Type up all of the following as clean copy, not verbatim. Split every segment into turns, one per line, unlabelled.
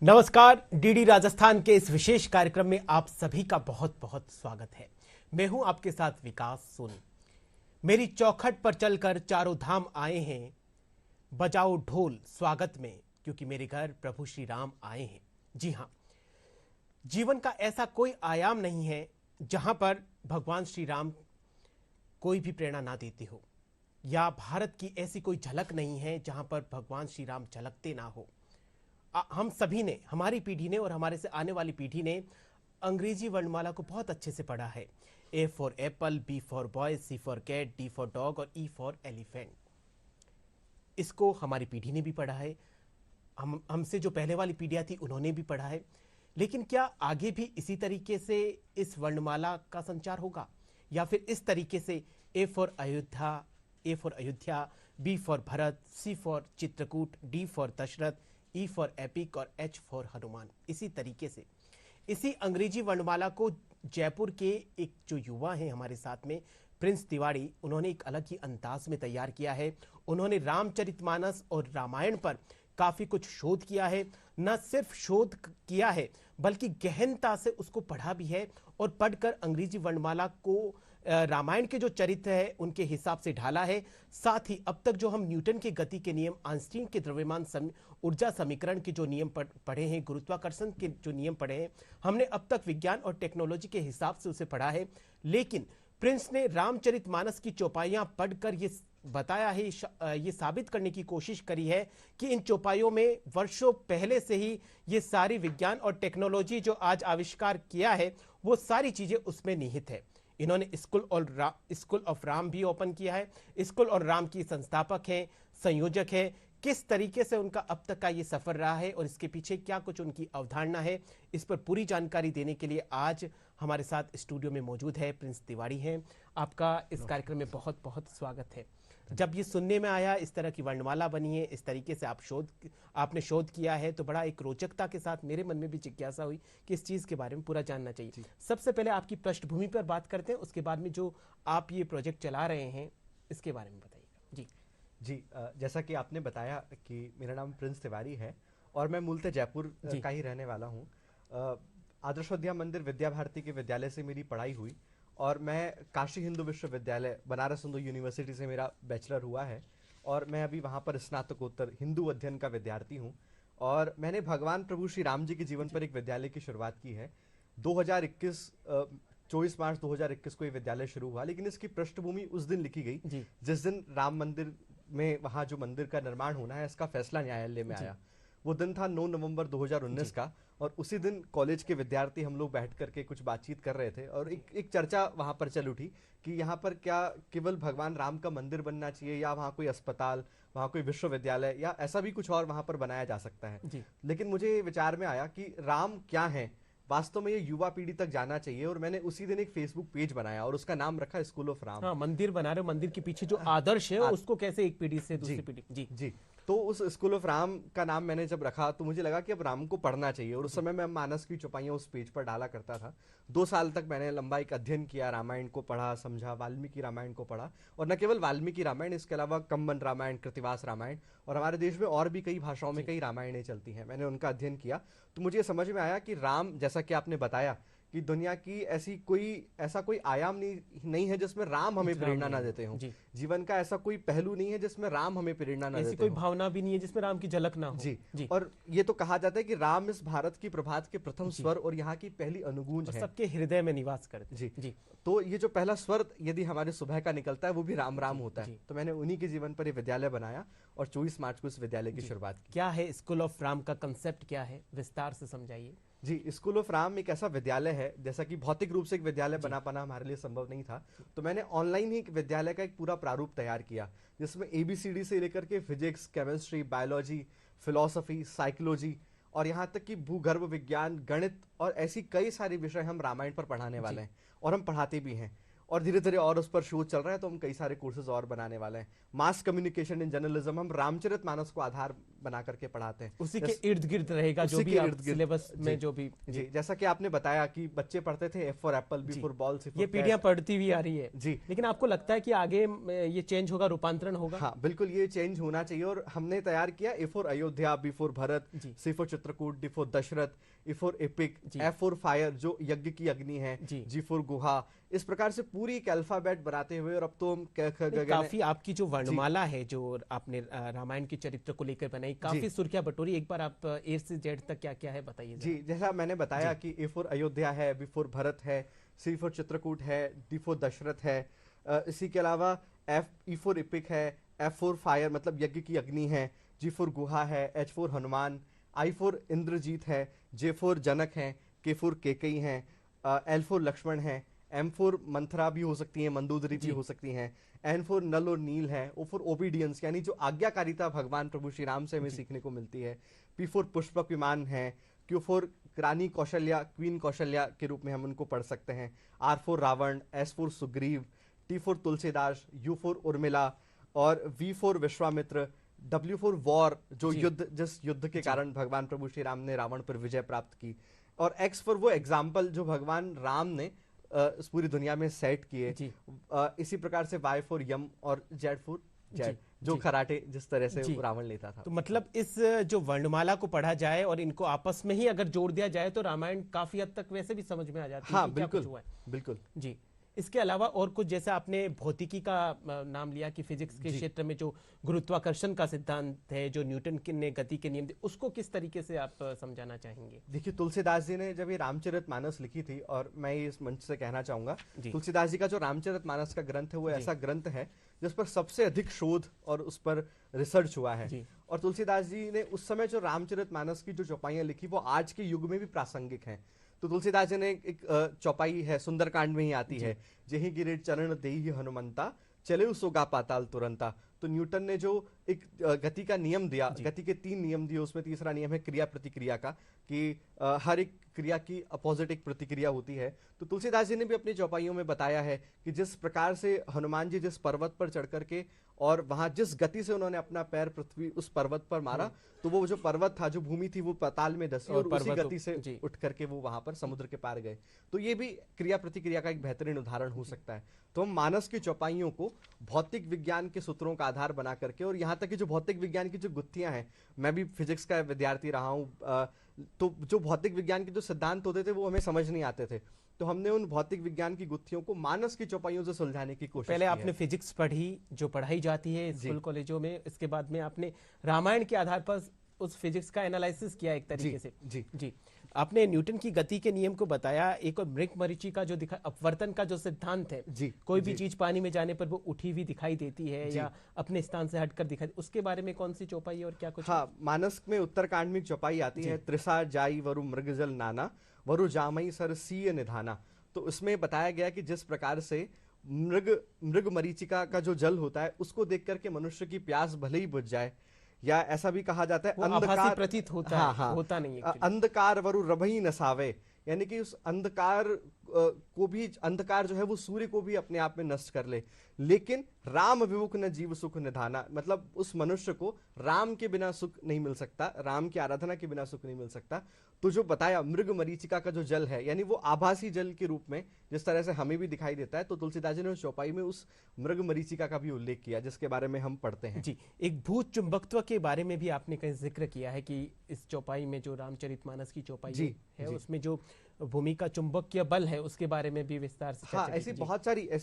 नमस्कार। डीडी राजस्थान के इस विशेष कार्यक्रम में आप सभी का बहुत बहुत स्वागत है। मैं हूं आपके साथ विकास सोनी। मेरी चौखट पर चलकर चारों धाम आए हैं, बजाओ ढोल स्वागत में, क्योंकि मेरे घर प्रभु श्री राम आए हैं। जी हां, जीवन का ऐसा कोई आयाम नहीं है जहां पर भगवान श्री राम कोई भी प्रेरणा ना देते हो, या भारत की ऐसी कोई झलक नहीं है जहां पर भगवान श्री राम झलकते ना हो। हम सभी ने, हमारी पीढ़ी ने और हमारे से आने वाली पीढ़ी ने अंग्रेजी वर्णमाला को बहुत अच्छे से पढ़ा है। A for apple, B for boy, C for cat, D for dog और ई फॉर एलिफेंट। इसको हमारी पीढ़ी ने भी पढ़ा है, हमसे जो पहले वाली पीढ़ियां थी उन्होंने भी पढ़ा है। लेकिन क्या आगे भी इसी तरीके से इस वर्णमाला का संचार होगा, या फिर इस तरीके से A for Ayodhya, B for Bharat, C for Chitrakoot, D for Dashrath, E for epic और एच फॉर हनुमान, इसी तरीके से इसी अंग्रेजी वर्णमाला को जयपुर के एक जो युवा हैं हमारे साथ में, प्रिंस तिवारी, उन्होंने एक अलग ही अंदाज में तैयार किया है। उन्होंने रामचरितमानस और रामायण पर काफी कुछ शोध किया है। न सिर्फ शोध किया है बल्कि गहनता से उसको पढ़ा भी है, और पढ़कर अंग्रेजी वर्णमाला को रामायण के जो चरित्र है उनके हिसाब से ढाला है। साथ ही अब तक जो हम न्यूटन के गति के नियम, आइंस्टीन के द्रव्यमान ऊर्जा समीकरण के जो नियम पढ़े हैं, गुरुत्वाकर्षण के जो नियम पढ़े हैं, हमने अब तक विज्ञान और टेक्नोलॉजी के हिसाब से उसे पढ़ा है। लेकिन प्रिंस ने रामचरितमानस की चौपाइयां पढ़कर ये बताया है, ये साबित करने की कोशिश करी है कि इन चौपाइयों में वर्षों पहले से ही ये सारी विज्ञान और टेक्नोलॉजी जो आज आविष्कार किया है वो सारी चीजें उसमें निहित है। इन्होंने स्कूल ऑफ राम भी ओपन किया है। स्कूल और राम की संस्थापक हैं, संयोजक हैं। किस तरीके से उनका अब तक का ये सफर रहा है और इसके पीछे क्या कुछ उनकी अवधारणा है, इस पर पूरी जानकारी देने के लिए आज हमारे साथ स्टूडियो में मौजूद है प्रिंस तिवारी हैं। आपका इस कार्यक्रम में बहुत बहुत स्वागत है। जब ये सुनने में आया इस तरह की वर्णमाला बनी है, इस तरीके से आपने शोध किया है, तो बड़ा एक रोचकता के साथ मेरे मन में भी जिज्ञासा हुई कि इस चीज के बारे में पूरा जानना चाहिए। सबसे पहले आपकी पृष्ठभूमि पर बात करते हैं, उसके बाद में जो आप ये प्रोजेक्ट चला रहे हैं इसके बारे में बताइएगा।
जी, जैसा कि आपने बताया कि मेरा नाम प्रिंस तिवारी है और मैं मूलतः जयपुर का ही रहने वाला हूँ। आदर्श विद्या मंदिर विद्या भारती के विद्यालय से मेरी पढ़ाई हुई और मैं काशी हिंदू विश्वविद्यालय बनारस हिंदू यूनिवर्सिटी से मेरा बैचलर हुआ है और मैं अभी वहाँ पर स्नातकोत्तर हिंदू अध्ययन का विद्यार्थी हूँ। और मैंने भगवान प्रभु श्री राम जी के जीवन पर एक विद्यालय की शुरुआत की है। 24 मार्च 2021 को ये विद्यालय शुरू हुआ, लेकिन इसकी पृष्ठभूमि उस दिन लिखी गई जिस दिन राम मंदिर में वहाँ जो मंदिर का निर्माण होना है इसका फैसला न्यायालय में आया। वो दिन था 9 नवंबर 2019 का, और उसी दिन कॉलेज के विद्यार्थी हम लोग बैठ करके कुछ बातचीत कर रहे थे और एक चर्चा वहाँ पर चल उठी कि यहाँ पर क्या केवल भगवान राम का मंदिर बनना चाहिए या वहाँ कोई अस्पताल, वहाँ कोई विश्वविद्यालय या ऐसा भी कुछ और वहाँ पर बनाया जा सकता है। लेकिन मुझे विचार में आया कि राम क्या है, वास्तव में ये युवा पीढ़ी तक जाना चाहिए, और मैंने उसी दिन एक फेसबुक पेज बनाया और उसका नाम रखा स्कूल ऑफ राम।
हाँ, मंदिर बना रहे हो, मंदिर के पीछे जो आदर्श है उसको कैसे एक पीढ़ी से दूसरी पीढ़ी।
जी, तो उस स्कूल ऑफ राम का नाम मैंने जब रखा तो मुझे लगा कि अब राम को पढ़ना चाहिए, और उस समय मैं मानस की चौपाइयां उस पेज पर डाला करता था। 2 साल तक मैंने लंबा एक अध्ययन किया, रामायण को पढ़ा, समझा, वाल्मीकि रामायण को पढ़ा, और न केवल वाल्मीकि रामायण, इसके अलावा कंबन रामायण, कृतिवास रामायण, और हमारे देश में और भी कई भाषाओं में कई रामायणें चलती हैं। मैंने उनका अध्ययन किया तो मुझे समझ में आया कि राम, जैसा कि आपने बताया कि दुनिया की ऐसा कोई आयाम नहीं है जिसमें राम हमें प्रेरणा ना देते हो। जीवन का ऐसा कोई पहलू नहीं है जिसमें राम हमें प्रेरणा ना देते हो।
ऐसी कोई भावना भी नहीं है जिसमें राम की झलक ना हो।
जी। और ये तो कहा जाता है कि राम इस भारत की प्रभात के प्रथम स्वर और यहाँ की पहली अनुगूंज है,
सबके हृदय में निवास करते।
जी। तो ये जो पहला स्वर यदि हमारे सुबह का निकलता है वो भी राम राम होता है। तो मैंने उन्हीं के जीवन पर ये विद्यालय बनाया और 24 मार्च को इस विद्यालय की शुरुआत की।
क्या है स्कूल ऑफ राम का कंसेप्ट, क्या है, विस्तार से समझाइए।
जी, स्कूल ऑफ राम एक ऐसा विद्यालय है, जैसा कि भौतिक रूप से एक विद्यालय बना पाना हमारे लिए संभव नहीं था, तो मैंने ऑनलाइन ही एक विद्यालय का एक पूरा प्रारूप तैयार किया जिसमें ABCD से लेकर के physics, chemistry, biology, philosophy, psychology और यहाँ तक कि भूगर्भ विज्ञान, गणित और ऐसी कई सारे विषय हम रामायण पर पढ़ाने वाले हैं और हम पढ़ाते भी हैं। और धीरे धीरे और उस पर शोध चल रहा है, तो हम कई सारे कोर्सेज और बनाने वाले हैं। मास कम्युनिकेशन इन जर्नलिज्म हम रामचरितमानस को आधार बना करके पढ़ाते हैं,
उसी के इर्द गिर्द रहेगा जो भी आप सिलेबस में जो भी।
जी, जैसा कि आपने बताया कि बच्चे पढ़ते थे F for apple, B for ball, C for
ये पीढ़ियां पढ़ती हुई आ रही है
जी,
लेकिन आपको लगता है कि आगे ये चेंज होगा, रूपांतरण होगा?
हाँ बिल्कुल, ये चेंज होना चाहिए। और हमने तैयार किया A for Ayodhya, B for Bharat, C for Chitrakoot, D for Dashrath, E for epic, F for fire जो यज्ञ की अग्नि है, जी फॉर गुहा। इस प्रकार से पूरी एक अल्फाबेट बनाते हुए, और अब तो हम
काफी आपकी जो वर्णमाला है जो आपने रामायण के चरित्र को लेकर बनाई, काफी सुर्खियां बटोरी। एक बार आप ए से जेड तक क्या क्या है बताइए।
जी, जैसा मैंने बताया कि ए फॉर अयोध्या है, बी फॉर भरत है, सी फॉर चित्रकूट है, डी फॉर दशरथ है, इसी के अलावा ई फॉर एपिक है, एफ फॉर फायर मतलब यज्ञ की अग्नि है, जी फॉर गुहा है, H for Hanuman, I for Indrajit है, जे फॉर जनक है, के फॉर केकई है, एल फॉर लक्ष्मण है, एम फॉर मंथरा भी हो सकती है, मंदोदरी भी हो सकती हैं, एन फॉर नल और नील है, ओ फॉर ओबीडियंस यानी जो आज्ञाकारिता भगवान प्रभु श्री राम से हमें सीखने को मिलती है, पी फॉर पुष्पक विमान है, क्यू फॉर रानी कौशल्या, क्वीन कौशल्या के रूप में हम उनको पढ़ सकते हैं, R for Ravan, S for Sugriv, T for Tulsidas, U for Urmila, और V for Vishwamitra, W for war जो युद्ध, जिस युद्ध के कारण भगवान प्रभु श्री राम ने रावण पर विजय प्राप्त की, और एक्स फॉर वो एग्जाम्पल जो भगवान राम ने इस पूरी दुनिया में सेट किए। इसी प्रकार से वाई फॉर यम, और जेड फॉर जेड जो खराटे जिस तरह से रावण लेता था।
तो मतलब इस जो वर्णमाला को पढ़ा जाए और इनको आपस में ही अगर जोड़ दिया जाए तो रामायण काफी हद तक वैसे भी समझ में आ जाती है।
हाँ बिल्कुल, बिल्कुल
जी। इसके अलावा और कुछ, जैसे आपने भौतिकी का नाम लिया कि फिजिक्स के क्षेत्र में जो गुरुत्वाकर्षण का सिद्धांत है, जो न्यूटन ने गति के नियम दिए, उसको किस तरीके से आप समझाना चाहेंगे?
देखिए, तुलसीदास जी ने जब ये रामचरितमानस लिखी थी, और मैं इस मंच से कहना चाहूंगा, तुलसीदास जी का जो रामचरितमानस का ग्रंथ है वो ऐसा ग्रंथ है जिस पर सबसे अधिक शोध और उस पर रिसर्च हुआ है। और तुलसीदास जी ने उस समय जो रामचरितमानस की जो चौपाइयां लिखी वो आज के युग में भी प्रासंगिक हैं। तो तुलसीदास जी ने एक चौपाई है, सुंदरकांड में ही आती है, जेहि गिरिड चरण देहि हनुमंता, चले सोगा पाताल तुरंता। तो न्यूटन ने जो एक गति का नियम दिया, गति के 3 नियम दिए, उसमें तीसरा नियम है क्रिया प्रतिक्रिया का, कि हर एक क्रिया की अपोजिट एक प्रतिक्रिया होती है। तो तुलसीदास जी ने भी अपनी चौपाइयों में बताया है कि जिस प्रकार से हनुमान जी जिस पर्वत पर चढ़ करके और वहां जिस गति से उन्होंने अपना पैर पृथ्वी उस पर्वत पर मारा, तो वो जो पर्वत था, जो भूमि थी, वो पाताल में धसी और उसी गति से उठ करके वो वहां पर समुद्र के पार गए। तो ये भी क्रिया प्रतिक्रिया का एक बेहतरीन उदाहरण हो सकता है। तो हम मानस की चौपाइयों को भौतिक विज्ञान के सूत्रों का आधार बना करके, और यहाँ तक कि जो भौतिक विज्ञान की जो गुत्थियां हैं, मैं भी फिजिक्स का विद्यार्थी रहा हूँ, तो जो भौतिक विज्ञान के जो सिद्धांत होते थे वो हमें समझ नहीं आते थे, तो हमने उन भौतिक विज्ञान की गुत्थियों को मानस की चौपाइयों से सुलझाने की कोशिश
पहले आपने फिजिक्स पढ़ी जो पढ़ाई जाती है स्कूल कॉलेजों में, इसके बाद में आपने रामायण के आधार पर उस फिजिक्स का एनालिसिस किया एक तरीके से। जी आपने न्यूटन की गति के नियम को बताया, एक और मृग मरीचिका जो दिखा, अपवर्तन का जो सिद्धांत है, कोई भी चीज पानी में जाने पर वो उठी हुई दिखाई देती है या अपने स्थान से हटकर दिखाई, उसके बारे में कौन सी चौपाई और क्या कुछ?
हाँ, मानस में उत्तरकांड में चौपाई आती है, त्रिसा जाई वरु मृगजल नाना, वरु जामई सर सीय निधाना। तो उसमें बताया गया कि जिस प्रकार से मृग मरीचिका का जो जल होता है उसको देख करके मनुष्य की प्यास भले ही बुझ जाए, या ऐसा भी कहा जाता है
अंधकार प्रतीत होता है, होता नहीं है,
अंधकार वरु रभई नसावे, यानी कि उस अंधकार को भी, अंधकार जो है वो सूर्य को भी अपने आप में नष्ट कर ले, लेकिन राम विमुख न जीव सुख निधाना, मतलब उस मनुष्य को राम के बिना सुख नहीं मिल सकता, राम की आराधना के बिना सुख नहीं मिल सकता। तो जो बताया मृग मरीचिका का जो जल है, यानी वो आभासी जल के रूप में जिस तरह से हमें भी दिखाई देता है, तो तुलसीदास जी ने उस चौपाई में उस मृग मरीचिका का भी उल्लेख किया, जिसके बारे में हम पढ़ते हैं।
जी, एक भूत चुंबकत्व के बारे में भी आपने कहीं जिक्र किया है कि इस चौपाई में, जो रामचरितमानस की चौपाई है, उसमें जो भूमि का चुंबकीय बल है उसके बारे में भी विस्तार से
हाँ, ऐसी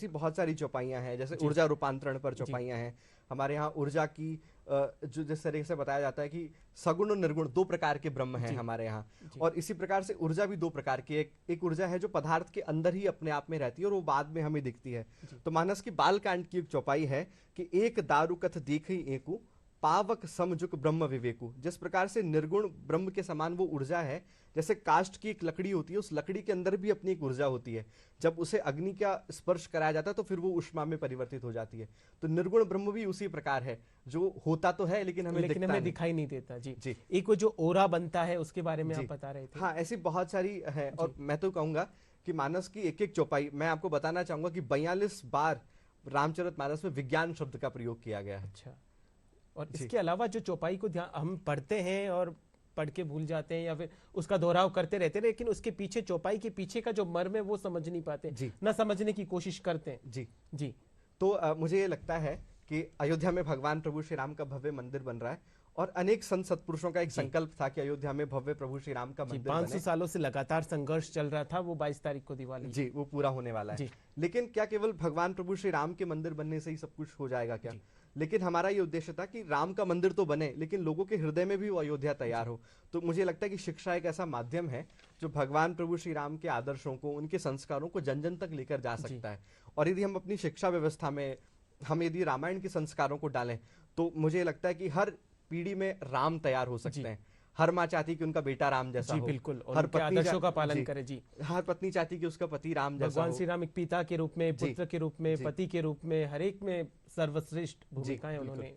बहुत सारी चौपाइयां हैं, जैसे ऊर्जा रूपांतरण पर चौपाइयां हैं हमारे यहाँ। ऊर्जा की जो जिस तरीके से बताया जाता है कि सगुण और निर्गुण 2 प्रकार के ब्रह्म हैं हमारे यहाँ, और इसी प्रकार से ऊर्जा भी 2 प्रकार की, एक ऊर्जा है जो पदार्थ के अंदर ही अपने आप में रहती है और वो बाद में हमें दिखती है। तो मानस की बालकांड की एक चौपाई है कि एक दारु कथ देखई एकु, पावक समझुक ब्रह्म विवेकु। जिस प्रकार से निर्गुण ब्रह्म के समान वो ऊर्जा है, जैसे काष्ठ की एक लकड़ी होती है, उस लकड़ी के अंदर भी अपनी एक ऊर्जा होती है, जब उसे अग्नि का स्पर्श कराया जाता है तो फिर वो ऊष्मा में परिवर्तित हो जाती है। तो निर्गुण ब्रह्म भी उसी प्रकार है, जो होता तो है लेकिन हमें
दिखाई नहीं देता। जी। एक वो जो ओरा बनता है उसके बारे में आप बता रहे थे।
हाँ, ऐसी बहुत सारी है, और मैं तो कहूंगा कि मानस की एक एक चौपाई, मैं आपको बताना चाहूंगा कि 42 बार रामचरितमानस में विज्ञान शब्द का प्रयोग किया गया है।
अच्छा, और इसके अलावा जो चौपाई को ध्यान हम पढ़ते हैं और पढ़ के भूल जाते हैं या फिर उसका दोहराव करते रहते हैं, लेकिन उसके पीछे चौपाई के पीछे का जो मर्म है वो समझ नहीं पाते, ना समझने की कोशिश करते हैं।
जी
जी।
तो मुझे ये लगता है कि अयोध्या में भगवान प्रभु श्री राम का भव्य मंदिर बन रहा है और अनेक संत सत्पुरुषों का एक संकल्प था कि अयोध्या में भव्य प्रभु श्री राम का मंदिर
500 सालों से लगातार संघर्ष चल रहा था, वो 22 तारीख को दिवाली,
जी, वो पूरा होने वाला है। लेकिन क्या केवल भगवान प्रभु श्री राम के मंदिर बनने से ही सब कुछ हो जाएगा क्या? लेकिन हमारा ये उद्देश्य था कि राम का मंदिर तो बने, लेकिन लोगों के हृदय में भी वो अयोध्या तैयार हो। तो मुझे लगता है कि शिक्षा एक ऐसा माध्यम है जो भगवान प्रभु श्री राम के आदर्शों को, उनके संस्कारों को जन जन तक लेकर जा सकता है। और यदि हम अपनी शिक्षा व्यवस्था में हम यदि रामायण के संस्कारों को डालें तो मुझे लगता है कि हर पीढ़ी में राम तैयार हो सकते हैं। हर माँ चाहती कि उनका बेटा राम जैसा हो,
बिल्कुल, और
हर
उनके आदर्शों का पालन करे। जी,
हर पत्नी चाहती कि उसका पति राम जैसा हो।
भगवान श्री राम एक पिता के रूप में, पुत्र के रूप में, पति के रूप में, हर एक में सर्वश्रेष्ठ भूमिकाएं उन्होंने,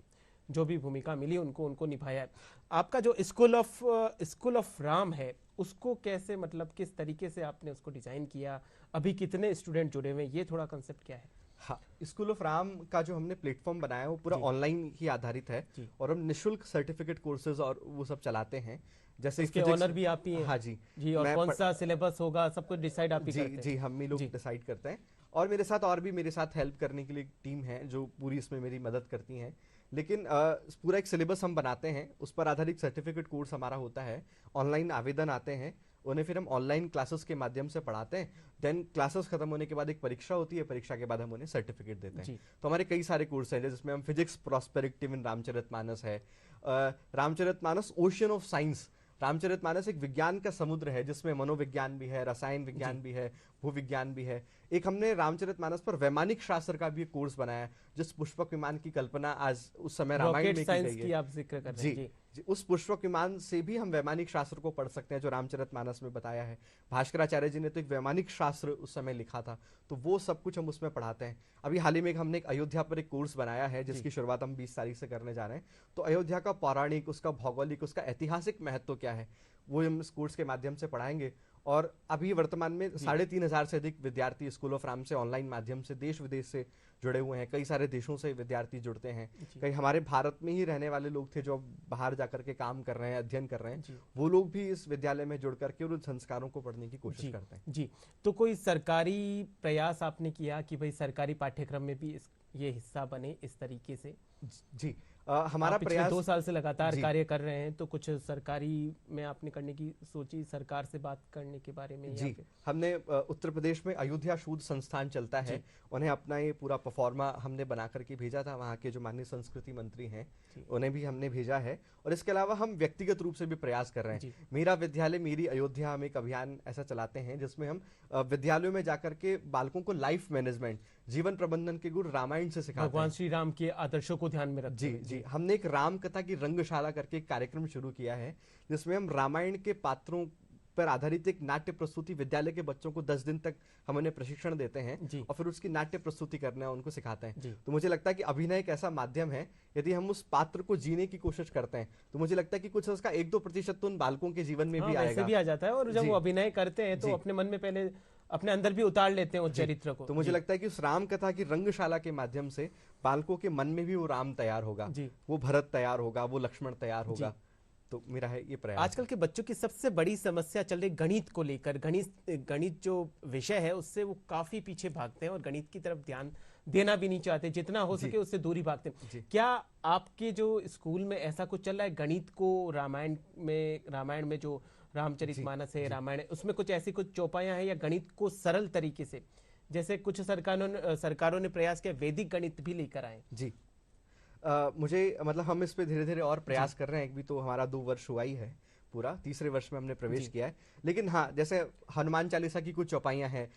जो भी भूमिका मिली उनको निभाया है। आपका जो स्कूल ऑफ राम है उसको कैसे, मतलब किस तरीके से आपने उसको डिजाइन किया, अभी कितने स्टूडेंट जुड़े हुए हैं, ये थोड़ा कंसेप्ट क्या है?
हाँ, स्कूल ऑफ राम का जो हमने प्लेटफॉर्म बनाया है वो पूरा ऑनलाइन ही आधारित है और हम निशुल्क सर्टिफिकेट कोर्सेज और वो सब चलाते हैं। जैसे
इसके ऑनर भी आप ही हैं?
हाँ जी
जी। और कौन सा सिलेबस होगा सब कुछ डिसाइड आप ही करते हैं?
जी, हम ही लोग डिसाइड करते हैं और मेरे साथ हेल्प करने के लिए टीम है जो पूरी इसमें मेरी मदद करती हैं। लेकिन पूरा एक सिलेबस हम बनाते हैं, उस पर आधारित सर्टिफिकेट कोर्स हमारा होता है। ऑनलाइन आवेदन आते हैं, उन्हें फिर हम ऑनलाइन क्लासेस के माध्यम से पढ़ाते हैं। देन क्लासेस खत्म होने के बाद एक परीक्षा होती है, परीक्षा के बाद हम उन्हें सर्टिफिकेट देते हैं। तो हमारे कई सारे कोर्स हैं जिसमें हम फिजिक्स प्रॉस्पेरिटी इन रामचरितमानस है, Ramcharitmanas ocean of science. Ramcharitmanas एक विज्ञान का समुद्र है जिसमें मनोविज्ञान भी है, रसायन विज्ञान भी है, भूविज्ञान भी है। एक हमने रामचरितमानस पर वैमानिक शास्त्र का भी कोर्स बनाया, जिस पुष्पक विमान की कल्पना आज उस समय रामायण में की गई है।
आप जिक्र कर रहे हैं।
जी, उस पुष्पक विमान से भी हम वैमानिक शास्त्र को पढ़ सकते हैं जो रामचरितमानस में बताया है। भास्कराचार्य जी ने तो एक वैमानिक शास्त्र उस समय लिखा था, तो वो सब कुछ हम उसमें पढ़ाते हैं। अभी हाल ही में हमने एक अयोध्या पर एक कोर्स बनाया है जिसकी शुरुआत हम 20 तारीख से करने जा रहे हैं। तो अयोध्या का पौराणिक, उसका भौगोलिक, उसका ऐतिहासिक महत्व क्या है वो हम इस कोर्स के माध्यम से पढ़ाएंगे। और अभी वर्तमान में 3500 से अधिक विद्यार्थी स्कूल ऑफ राम से ऑनलाइन माध्यम से देश विदेश से जुड़े हुए हैं। कई सारे देशों से विद्यार्थी जुड़ते हैं, कई हमारे भारत में ही रहने वाले लोग थे जो बाहर जाकर के काम कर रहे हैं, अध्ययन कर रहे हैं, वो लोग भी इस विद्यालय में जुड़ करके उन संस्कारों को पढ़ने की कोशिश करते हैं।
जी, तो कोई सरकारी प्रयास आपने किया कि भाई सरकारी पाठ्यक्रम में भी ये हिस्सा बने इस तरीके से?
जी, हमारा प्रयास
2 साल से लगातार कार्य कर रहे हैं, तो कुछ सरकारी में आपने करने की सोची, सरकार से बात करने के बारे में?
जी, हमने उत्तर प्रदेश में अयोध्या शोध संस्थान चलता है, उन्हें अपना ये पूरा परफॉर्मा हमने बना करके भेजा था। वहाँ के जो माननीय संस्कृति मंत्री हैं उन्हें भी हमने भेजा है। और इसके अलावा हम व्यक्तिगत रूप से भी प्रयास कर रहे हैं। मेरा विद्यालय मेरी अयोध्या, हम एक अभियान ऐसा चलाते हैं जिसमें हम विद्यालयों में जाकर के बालकों को लाइफ मैनेजमेंट, जीवन प्रबंधन के गुण रामायण से सिखाते हैं,
भगवान श्री राम के आदर्शों को ध्यान में रखते हैं।
जी, हमने एक राम कथा की रंगशाला करके एक कार्यक्रम शुरू किया है जिसमें हम रामायण के पात्रों पर आधारित एक नाट्य प्रस्तुति विद्यालय के बच्चों को 10 दिन तक हम उन्हें प्रशिक्षण देते हैं और फिर उसकी नाट्य प्रस्तुति करना उनको सिखाते हैं। तो मुझे लगता है कि अभिनय एक ऐसा माध्यम है, यदि हम उस पात्र को जीने की कोशिश करते हैं तो मुझे लगता है कि कुछ उसका 1-2% तो उन बालकों के जीवन में भी आएगा,
भी आ जाता है। और जब वो अभिनय करते हैं तो अपने मन में पहले अपने अंदर भी उतार लेते हैं उस चरित्र को।
तो मुझे लगता है कि उस राम कथा की रंगशाला के माध्यम से बालकों के मन में भी वो राम तैयार होगा, वो भरत तैयार होगा, वो लक्ष्मण तैयार होगा। तो मेरा है ये प्रयास।
आजकल के बच्चों की सबसे बड़ी समस्या चल रही गणित को लेकर। गणित जो विषय है उससे वो काफी पीछे भागते हैं और गणित की तरफ ध्यान देना भी नहीं चाहते, जितना हो सके उससे दूरी भागते हैं। क्या आपके जो स्कूल में ऐसा कुछ चल रहा है, गणित को रामायण में जो रामचरितमानस है, रामायण है, उसमें कुछ ऐसी कुछ चौपाइयां हैं या गणित को सरल तरीके से, जैसे कुछ सरकारों ने प्रयास किया वैदिक गणित भी लेकर आए?
जी, मुझे मतलब हम इस पे धीरे धीरे और प्रयास कर रहे हैं। एक भी तो हमारा 2 वर्ष हुआ ही है, पूरा 3रे वर्ष में हमने प्रवेश किया है। लेकिन हाँ, जैसे हनुमान चालीसा की कुछ चौपाइयां हैं,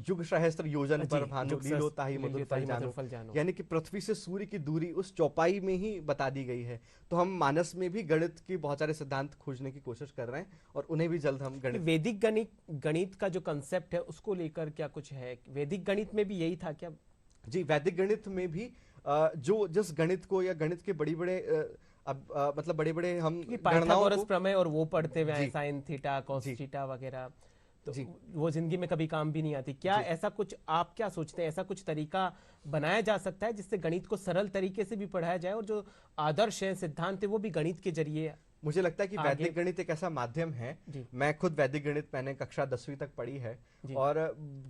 युग सहस्त्र योजन पर भानु लीलो ताहि मधुर फल जानो, यानी कि पृथ्वी से सूर्य की दूरी उस चौपाई में ही बता दी गई है। तो हम मानस में भी गणित के बहुत सारे सिद्धांत खोजने की कोशिश कर रहे हैं और उन्हें भी जल्द हम
वैदिक गणित का जो कंसेप्ट है उसको लेकर क्या कुछ है? वैदिक गणित में भी यही था क्या?
जी, वैदिक गणित में भी जो जिस गणित को या गणित के मतलब बड़े बड़े हम
पाइथागोरस प्रमेय और वो पढ़ते हुए साइन थीटा, कॉस थीटा वगैरह, तो वो जिंदगी में कभी काम भी नहीं आती। क्या ऐसा कुछ आप क्या सोचते हैं, ऐसा कुछ तरीका बनाया जा सकता है जिससे गणित को सरल तरीके से भी पढ़ाया जाए और जो आदर्श है, सिद्धांत है, वो भी गणित के जरिए?
मुझे लगता है कि वैदिक गणित एक ऐसा माध्यम है, मैं खुद वैदिक गणित मैंने कक्षा 10वीं तक पढ़ी है, और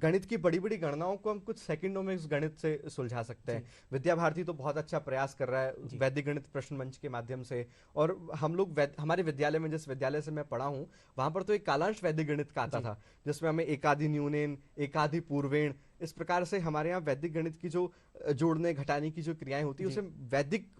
गणित की बड़ी बड़ी गणनाओं को हम कुछ सेकंडों में इस गणित से सुलझा सकते हैं। विद्या भारती तो बहुत अच्छा प्रयास कर रहा है वैदिक गणित प्रश्न मंच के माध्यम से, और हम लोग हमारे विद्यालय में, जिस विद्यालय से मैं पढ़ा हूँ, वहां पर तो एक कालांश वैदिक गणित का आता था, जिसमें हमें एकादि न्यूनेन, एकादि पूर्वेण, इस प्रकार से हमारे यहाँ वैदिक गणित की जो जोड़ने घटाने की जो क्रियाएं होती है उसे वैदिक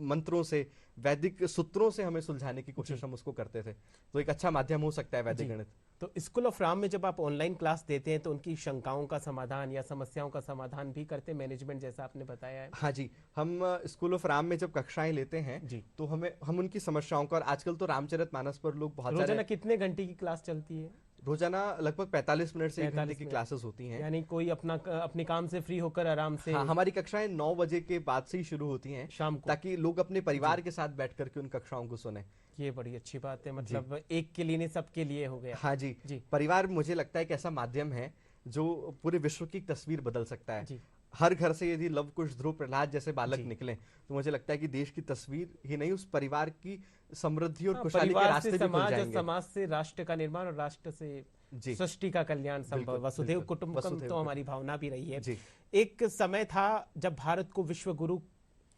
मंत्रों से, वैदिक सूत्रों से हमें सुलझाने की कोशिश हम उसको करते थे। तो एक अच्छा माध्यम हो सकता है वैदिक गणित।
तो स्कूल ऑफ राम में जब आप ऑनलाइन क्लास देते हैं तो उनकी शंकाओं का समाधान या समस्याओं का समाधान भी करते हैं मैनेजमेंट, जैसा आपने बताया है?
हाँ जी, हम स्कूल ऑफ राम में जब कक्षाएं लेते हैं तो हम उनकी समस्याओं का, और आजकल तो रामचरितमानस पर लोग बहुत
रोजाना कितने घंटे की क्लास चलती है?
रोजाना लगभग 45 मिनट से 1 घंटे की क्लासेस होती हैं।
यानी कोई अपने काम से फ्री होकर आराम से।
हाँ, हमारी कक्षाएं 9 बजे के बाद से ही शुरू होती हैं
शाम को,
ताकि लोग अपने परिवार के साथ बैठ करके उन कक्षाओं को सुने।
ये बड़ी अच्छी बात है, मतलब एक के लिए नहीं सबके लिए हो गया।
हाँ जी, परिवार मुझे लगता है एक ऐसा माध्यम है जो पूरे विश्व की तस्वीर बदल सकता है। हर घर से यदि लव कुश ध्रुव प्रहलाद जैसे बालक निकले तो मुझे लगता है कि देश की तस्वीर ही नहीं, उस परिवार की समृद्धि और खुशहाली के रास्ते भी खुल जाएंगे।
समाज से राष्ट्र का निर्माण और राष्ट्र से सृष्टि का कल्याण संभव। वसुधैव कुटुंबकम तो हमारी भावना भी रही है। एक समय था जब भारत को विश्व गुरु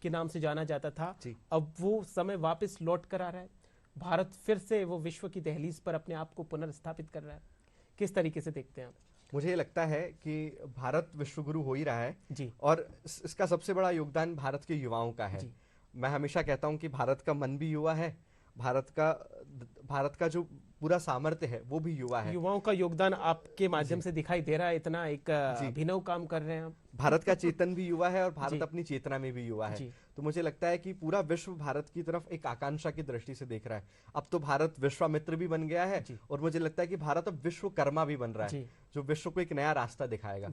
के नाम से जाना जाता था, अब वो समय वापस लौट कर आ रहा है। भारत फिर से वो विश्व की दहलीज पर अपने आप को पुनर्स्थापित कर रहा है। किस तरीके से देखते हैं आप?
मुझे लगता है कि भारत विश्वगुरु हो ही रहा है जी, और इसका सबसे बड़ा योगदान भारत के युवाओं का है। मैं हमेशा कहता हूं कि भारत का मन भी युवा है, भारत का जो पूरा सामर्थ्य है वो भी युवा है।
युवाओं का योगदान आपके माध्यम से दिखाई दे रहा है, इतना एक अभिनव काम कर रहे हैं आप।
भारत का चेतन भी युवा है और भारत अपनी चेतना में भी युवा है। तो मुझे लगता है कि पूरा विश्व भारत की तरफ एक आकांक्षा की दृष्टि से देख रहा है। अब तो भारत विश्वामित्र भी बन गया है, और मुझे लगता है कि भारत अब विश्वकर्मा भी बन रहा है, जो विश्व को एक नया रास्ता दिखाएगा।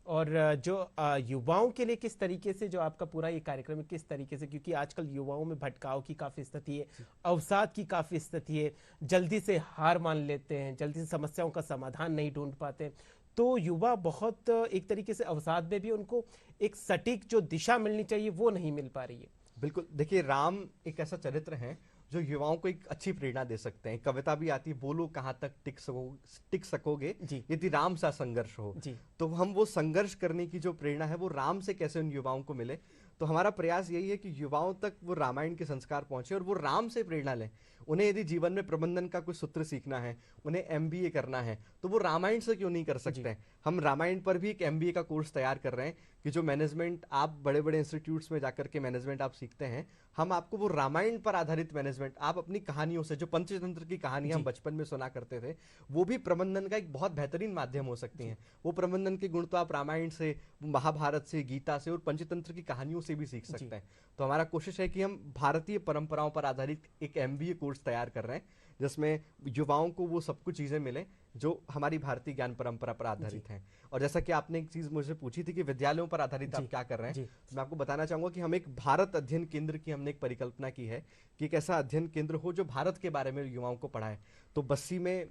और जो युवाओं के लिए किस तरीके से जो आपका पूरा ये कार्यक्रम है, किस तरीके से, क्योंकि आजकल युवाओं में भटकाव की काफी स्थिति है, अवसाद की काफी स्थिति है, जल्दी से हार मान लेते हैं, जल्दी से समस्याओं का समाधान नहीं ढूंढ पाते, तो युवा बहुत एक तरीके से अवसाद में भी, उनको एक सटीक जो दिशा मिलनी चाहिए वो नहीं मिल पा रही है।
बिल्कुल, देखिए राम एक ऐसा चरित्र है जो युवाओं को एक अच्छी प्रेरणा दे सकते हैं। कविता भी आती है, बोलो कहां तक टिक सकोगे यदि राम सा संघर्ष हो। तो हम वो संघर्ष करने की जो प्रेरणा है वो राम से कैसे उन युवाओं को मिले, तो हमारा प्रयास यही है कि युवाओं तक वो रामायण के संस्कार पहुंचे और वो राम से प्रेरणा लें। उन्हें यदि जीवन में प्रबंधन का कोई सूत्र सीखना है, उन्हें MBA करना है, तो वो रामायण से क्यों नहीं कर सकते हैं। हम रामायण पर भी एक MBA का कोर्स तैयार कर रहे हैं कि जो मैनेजमेंट आप बड़े बड़े इंस्टीट्यूट्स में जाकर के मैनेजमेंट आप सीखते हैं, हम आपको वो रामायण पर आधारित मैनेजमेंट, आप अपनी कहानियों से, जो पंचतंत्र की कहानियां हम बचपन में सुना करते थे, वो भी प्रबंधन का एक बहुत बेहतरीन माध्यम हो सकती हैं। वो प्रबंधन के गुण तो आप रामायण से, महाभारत से, गीता से और पंचतंत्र की कहानियों से भी सीख सकते हैं। तो हमारा कोशिश है कि हम भारतीय परंपराओं पर आधारित एक MBA कोर्स तैयार कर रहे हैं, जिसमें युवाओं को वो सब कुछ चीजें मिले जो हमारी भारतीय ज्ञान परंपरा पर आधारित हैं। और जैसा कि आपने एक चीज मुझे पूछी थी कि विद्यालयों पर आधारित आप क्या कर रहे हैं, तो मैं आपको बताना चाहूंगा कि हम एक भारत अध्ययन केंद्र की हमने एक परिकल्पना की है कि एक ऐसा अध्ययन केंद्र हो जो भारत के बारे में युवाओं को पढ़ाए। तो बस्सी में,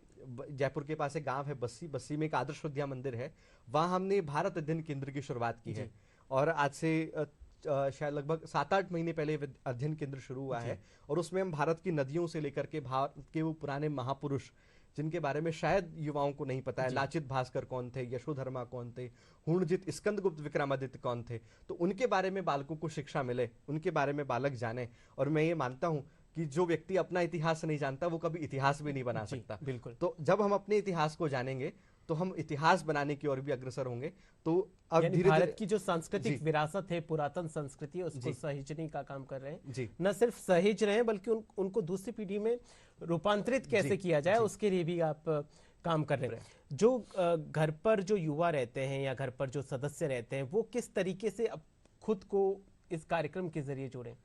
जयपुर के पास एक गांव है बस्सी में एक आदर्श विद्या मंदिर है, वहां हमने भारत अध्ययन केंद्र की शुरुआत की है। और आज से शायद लगभग 7-8 महीने पहले अध्ययन केंद्र शुरू हुआ है, और उसमें हम भारत की नदियों से लेकर के भारत के वो पुराने महापुरुष जिनके बारे में शायद युवाओं को नहीं पता है, लाचित भास्कर कौन थे, यशोधर्मा कौन थे, हुणजित स्कंदगुप्त विक्रमादित्य कौन थे, तो उनके बारे में बालकों को शिक्षा मिले, उनके बारे में बालक जाने। और मैं ये मानता हूं कि जो व्यक्ति अपना इतिहास नहीं जानता वो कभी इतिहास भी नहीं बना सकता।
बिल्कुल।
तो जब हम अपने इतिहास को जानेंगे तो हम इतिहास बनाने की ओर भी अग्रसर होंगे। तो अब धीरे
भारत की जो सांस्कृतिक विरासत है, पुरातन संस्कृति, उसको सहेजने का काम कर रहे हैं।
जी,
न सिर्फ सहेज रहे हैं बल्कि उनको दूसरी पीढ़ी में रूपांतरित कैसे किया जाए उसके लिए भी आप काम कर रहे हैं। जो घर पर जो युवा रहते हैं या घर पर जो सदस्य रहते हैं, वो किस तरीके से अब खुद को इस कार्यक्रम के जरिए जोड़े?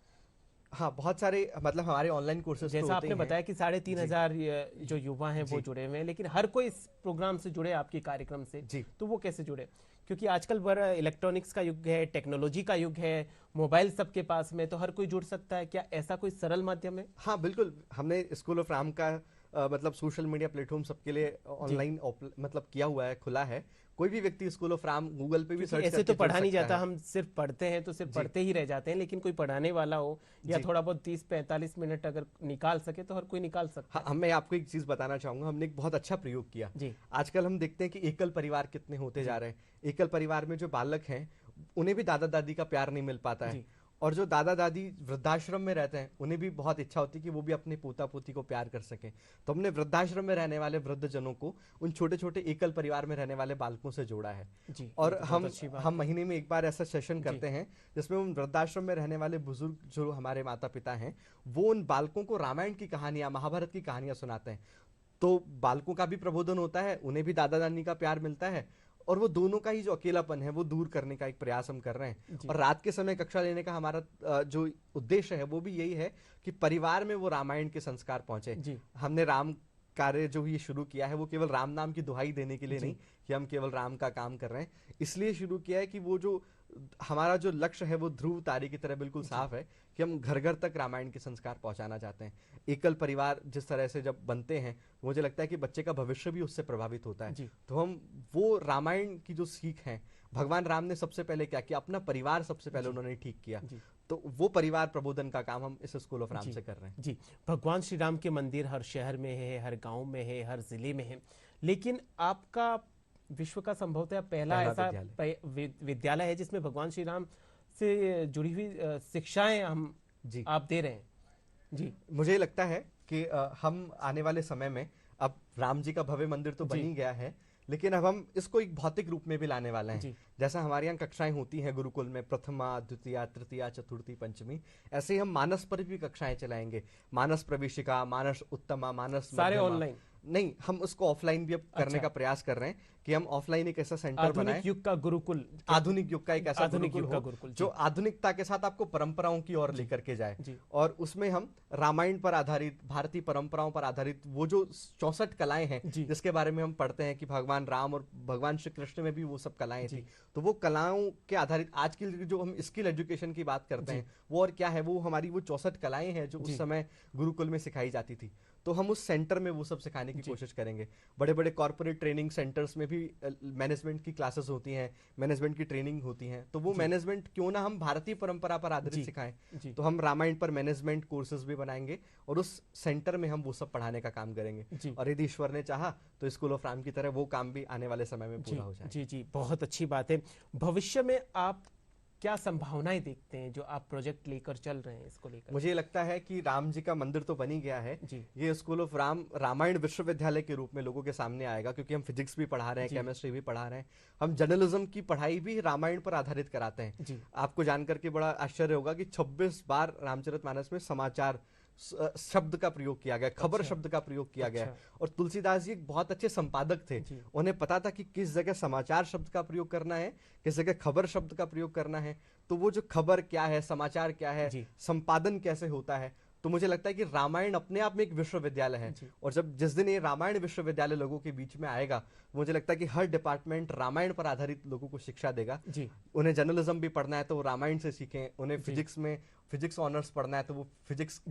हाँ, बहुत सारे, मतलब हमारे ऑनलाइन कोर्सेज
जैसा आपने बताया कि 3,500 जो युवा हैं वो जुड़े हुए हैं, लेकिन हर कोई इस प्रोग्राम से जुड़े, आपके कार्यक्रम से, तो वो कैसे जुड़े? क्योंकि आजकल बड़ा इलेक्ट्रॉनिक्स का युग है, टेक्नोलॉजी का युग है, मोबाइल सबके पास में, तो हर कोई जुड़ सकता है। क्या ऐसा कोई सरल माध्यम है?
हाँ बिल्कुल, हमने स्कूल ऑफ राम का मतलब सोशल मीडिया प्लेटफॉर्म सबके लिए ऑनलाइन मतलब किया हुआ है, खुला है। कोई भी व्यक्ति स्कूल ऑफ राम गूगल पे भी सर्च
ऐसे
करके
तो
जुड़
पढ़ा नहीं
सकता
जाता,
है।
हम सिर्फ पढ़ते हैं तो सिर्फ पढ़ते ही रह जाते हैं, लेकिन कोई पढ़ाने वाला हो या थोड़ा बहुत 30-45 मिनट अगर निकाल सके तो हर कोई निकाल सकता है।
हाँ, मैं आपको एक चीज बताना चाहूंगा, हमने एक बहुत अच्छा प्रयोग किया। आजकल हम देखते हैं कि एकल परिवार कितने होते जा रहे हैं। एकल परिवार में जो बालक हैं उन्हें भी दादा दादी का प्यार नहीं मिल पाता है, और जो दादा दादी वृद्धाश्रम में रहते हैं उन्हें भी बहुत इच्छा होती है कि वो भी अपने पोता पोती को प्यार कर सकें। तो हमने वृद्धाश्रम में रहने वाले वृद्ध जनों को उन छोटे छोटे एकल परिवार में रहने वाले बालकों से जोड़ा है। और हम महीने में एक बार ऐसा सेशन करते हैं जिसमें उन वृद्धाश्रम में रहने वाले बुजुर्ग जो हमारे माता पिता हैं वो उन बालकों को रामायण की कहानियां, महाभारत की कहानियां सुनाते हैं। तो बालकों का भी प्रबोधन होता है, उन्हें भी दादा दादी का प्यार मिलता है, और वो दोनों का ही जो अकेलापन है वो दूर करने का एक प्रयास हम कर रहे हैं। और रात के समय कक्षा लेने का हमारा जो उद्देश्य है वो भी यही है कि परिवार में वो रामायण के संस्कार पहुंचे। हमने राम कार्य जो ये शुरू किया है वो केवल राम नाम की दुहाई देने के लिए नहीं कि हम केवल राम का काम कर रहे हैं, इसलिए शुरू किया है कि वो जो हमारा जो लक्ष्य है वो ध्रुव तारे की तरह बिल्कुल साफ है कि हम घर घर तक रामायण के संस्कार पहुंचाना चाहते हैं। एकल परिवार जिस तरह से जब बनते हैं मुझे लगता है कि बच्चे का भविष्य भी उससे प्रभावित होता है। तो हम वो रामायण की जो सीख है, भगवान राम ने सबसे पहले क्या किया, अपना परिवार सबसे पहले उन्होंने ठीक किया, तो वो परिवार प्रबोधन का काम हम इस स्कूल ऑफ राम से कर रहे हैं।
जी, भगवान श्री राम के मंदिर हर शहर में है, हर गांव में है, हर जिले में है, लेकिन आपका विश्व का संभवतः पहला ऐसा विद्यालय है जिसमें भगवान श्री राम से जुड़ी हुई शिक्षाएं आप दे रहे हैं। जी,
मुझे लगता है कि हम आने वाले समय में, अब राम जी का भव्य मंदिर तो बन ही गया है, लेकिन अब हम इसको एक भौतिक रूप में भी लाने वाले हैं। जैसा हमारे यहाँ कक्षाएं होती हैं गुरुकुल में, प्रथमा, द्वितीय, तृतीया, चतुर्थी, पंचमी, ऐसे ही हम मानस पर भी कक्षाएं चलाएंगे। मानस प्रवेशिका, मानस उत्तमा, मानस
सारे ऑनलाइन
नहीं, हम उसको ऑफलाइन भी अब करने का प्रयास कर रहे हैं कि हम ऑफलाइन एक ऐसा सेंटर बनाएं,
आधुनिक युग का गुरुकुल,
आधुनिक युग का एक ऐसा गुरुकुल जो आधुनिकता के साथ आपको परंपराओं की ओर लेकर के जाए, और उसमें हम रामायण पर आधारित, भारतीय परंपराओं पर आधारित वो जो 64 कलाएं हैं जिसके बारे में हम पढ़ते हैं कि भगवान राम और भगवान श्री कृष्ण में भी वो सब कलाएं थी, तो वो कलाओं के आधारित आज की जो हम स्किल एजुकेशन की बात करते हैं वो और क्या है, वो हमारी वो 64 कलाएं हैं जो उस समय गुरुकुल में सिखाई जाती थी। तो हम उस सेंटर में वो सब सिखाने की कोशिश करेंगे। बड़े बड़े कॉर्पोरेट ट्रेनिंग सेंटर्स में भी मैनेजमेंट की क्लासेस होती हैं, मैनेजमेंट की ट्रेनिंग होती हैं, तो वो मैनेजमेंट क्यों ना हम भारतीय परंपरा पर आधारित सिखाएं। तो हम रामायण पर मैनेजमेंट कोर्सेज भी बनाएंगे और उस सेंटर में हम वो सब पढ़ाने का काम करेंगे, और यदि ईश्वर ने चाहा तो स्कूल ऑफ राम की तरह वो काम भी आने वाले समय में पूरा हो जाए।
जी जी, बहुत अच्छी बात है। भविष्य में आप क्या संभावनाएं देखते हैं जो आप प्रोजेक्ट लेकर चल रहे हैं इसको लेकर?
मुझे लगता है कि राम जी का मंदिर तो बन ही गया है, ये स्कूल ऑफ राम रामायण विश्वविद्यालय के रूप में लोगों के सामने आएगा, क्योंकि हम फिजिक्स भी पढ़ा रहे हैं, केमिस्ट्री भी पढ़ा रहे हैं, हम जर्नलिज्म की पढ़ाई भी रामायण पर आधारित कराते हैं। आपको जानकर के बड़ा आश्चर्य होगा कि 26 बार रामचरितमानस में समाचार शब्द का प्रयोग किया गया, खबर शब्द का प्रयोग किया गया। और तुलसीदास जी एक बहुत अच्छे संपादक थे, उन्हें पता था कि किस जगह समाचार शब्द का प्रयोग करना है, किस जगह खबर शब्द का प्रयोग करना है। तो वो जो खबर क्या है, समाचार क्या है, संपादन कैसे होता है, तो मुझे लगता है कि रामायण अपने आप में एक विश्वविद्यालय है। और जब जिस दिन ये रामायण विश्वविद्यालय लोगों के बीच में आएगा, मुझे लगता है कि हर डिपार्टमेंट रामायण पर आधारित लोगों को शिक्षा देगा। उन्हें जर्नलिज्म भी पढ़ना है तो वो रामायण से सीखें, उन्हें फिजिक्स में फिजिक्स ऑनर्स पढ़ना है तो वो फिजिक्स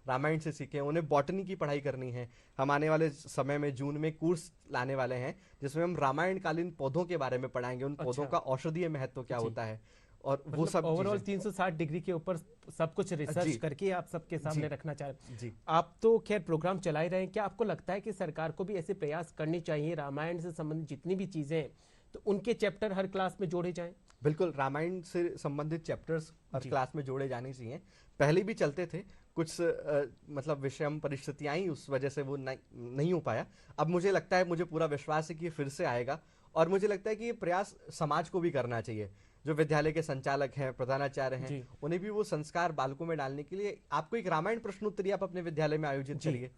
रामायण से सीखें, उन्हें बॉटनी की पढ़ाई करनी है। हम आने वाले समय में जून में कोर्स लाने वाले हैं जिसमें हम रामायण कालीन पौधों के बारे में पढ़ाएंगे, उन पौधों का औषधीय महत्व क्या होता है, और वो सब
ओवरऑल 360 डिग्री के ऊपर सब कुछ रिसर्च करके आप सबके सामने रखना चाह रहे हैं। आप तो खैर प्रोग्राम चला ही रहे हैं, क्या आपको लगता है कि सरकार को भी ऐसे प्रयास करने चाहिए, रामायण से संबंधित जितनी भी चीजें हैं तो उनके चैप्टर हर क्लास में जोड़े जाएं?
बिल्कुल, रामायण से संबंधित चैप्टर्स हर क्लास में जोड़े जाने चाहिए। पहले भी चलते थे, कुछ मतलब विषम परिस्थितियां ही उस वजह से वो नहीं हो पाया। अब मुझे लगता है, मुझे पूरा विश्वास है कि ये फिर से आएगा, और मुझे लगता है कि ये प्रयास समाज को भी करना चाहिए। जो विद्यालय के संचालक हैं, प्रधानाचार्य हैं, उन्हें भी वो संस्कार बालकों में डालने के लिए आपको एक रामायण प्रश्नोत्तरी आप अपने विद्यालय में आयोजित करिए।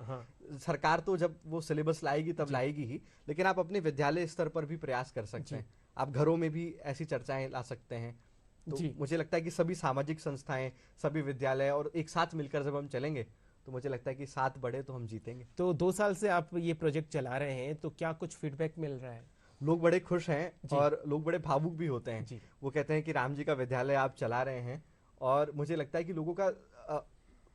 सरकार तो जब वो सिलेबस लाएगी तब लाएगी ही, लेकिन आप अपने विद्यालय स्तर पर भी प्रयास कर सकते हैं। आप घरों में भी ऐसी चर्चाएं ला सकते हैं। तो मुझे लगता है कि सभी सामाजिक संस्थाएं, सभी विद्यालय और एक साथ मिलकर जब हम चलेंगे तो मुझे लगता है कि साथ बढ़े तो हम जीतेंगे।
तो 2 साल से आप ये प्रोजेक्ट चला रहे हैं, तो क्या कुछ फीडबैक मिल रहा है?
लोग बड़े खुश हैं और लोग बड़े भावुक भी होते हैं। वो कहते हैं कि राम जी का विद्यालय आप चला रहे हैं, और मुझे लगता है कि लोगों का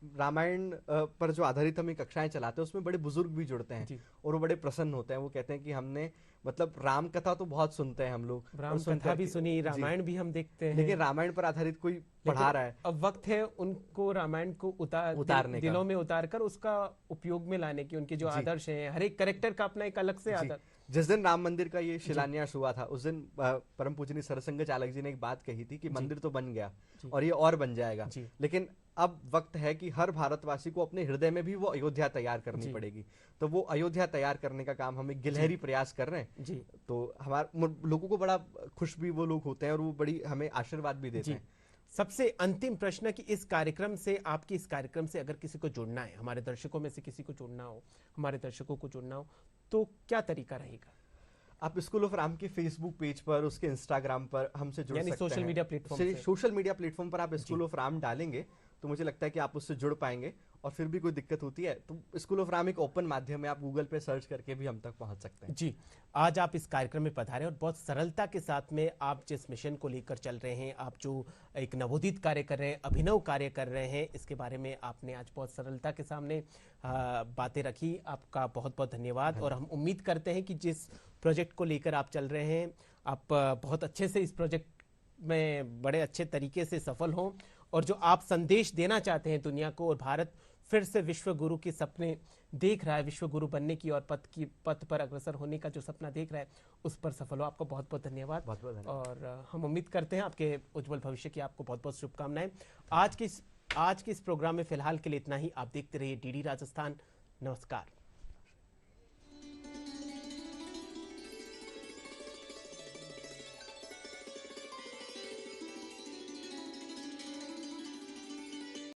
रामायण पर जो आधारित हम कक्षाएं चलाते हैं उसमें बड़े बुजुर्ग भी जुड़ते हैं और वो बड़े प्रसन्न होते हैं। वो कहते हैं कि हमने मतलब राम कथा तो बहुत सुनते हैं हम लोग,
राम कथा भी सुनी, रामायण भी हम देखते हैं,
लेकिन रामायण पर आधारित कोई पढ़ा रहा है।
अब वक्त है उनको रामायण को उतारने दिलों में उतारकर उसका उपयोग में लाने की। उनके जो आदर्श हैं, हर एक कैरेक्टर का अपना एक अलग से आदर्श।
जिस दिन राम मंदिर का ये शिलान्यास हुआ था उस दिन परम पूजनीय सरसंघ चालक जी ने एक बात कही थी कि मंदिर तो बन गया और ये और बन जाएगा, लेकिन अब वक्त है कि हर भारतवासी को अपने हृदय में भी वो अयोध्या तैयार करनी पड़ेगी। तो वो अयोध्या तैयार करने का काम हमें गिलहरी प्रयास कर रहे हैं जी। तो हमारे लोगों को बड़ा खुश भी वो लोग होते हैं और वो बड़ी हमें आशीर्वाद भी देते हैं।
सबसे अंतिम प्रश्न कि इस कार्यक्रम से, आपकी इस कार्यक्रम से अगर किसी को जुड़ना है, हमारे दर्शकों में से किसी को जुड़ना हो, हमारे दर्शकों को जुड़ना हो, तो क्या तरीका रहेगा?
आप स्कूल ऑफ राम के फेसबुक पेज पर, उसके इंस्टाग्राम पर हमसे जुड़ सकते हैं।
Social media platform,
social media platform पर आप स्कूल ऑफ राम डालेंगे तो मुझे लगता है कि आप उससे जुड़ पाएंगे। और फिर भी कोई दिक्कत होती है तो स्कूल ऑफ राम एक ओपन माध्यम है, आप गूगल पे सर्च करके भी हम तक पहुंच सकते हैं
जी। आज आप इस कार्यक्रम में पधारे और बहुत सरलता के साथ में आप जिस मिशन को लेकर चल रहे हैं, आप जो एक नवोदित कार्य कर रहे हैं, अभिनव कार्य कर रहे हैं, इसके बारे में आपने आज बहुत सरलता के सामने बातें रखी। आपका बहुत बहुत धन्यवाद। और हम उम्मीद करते हैं कि जिस प्रोजेक्ट को लेकर आप चल रहे हैं, आप बहुत अच्छे से इस प्रोजेक्ट में बड़े अच्छे तरीके से सफल हों, और जो आप संदेश देना चाहते हैं दुनिया को, और भारत फिर से विश्व गुरु के सपने देख रहा है, विश्व गुरु बनने की और पथ पर अग्रसर होने का जो सपना देख रहा है, उस पर सफल हो। आपको बहुत बहुत धन्यवाद। और हम उम्मीद करते हैं आपके उज्जवल भविष्य की। आपको बहुत बहुत शुभकामनाएं। आज के इस प्रोग्राम में फिलहाल के लिए इतना ही। आप देखते रहिए डीडी राजस्थान। नमस्कार।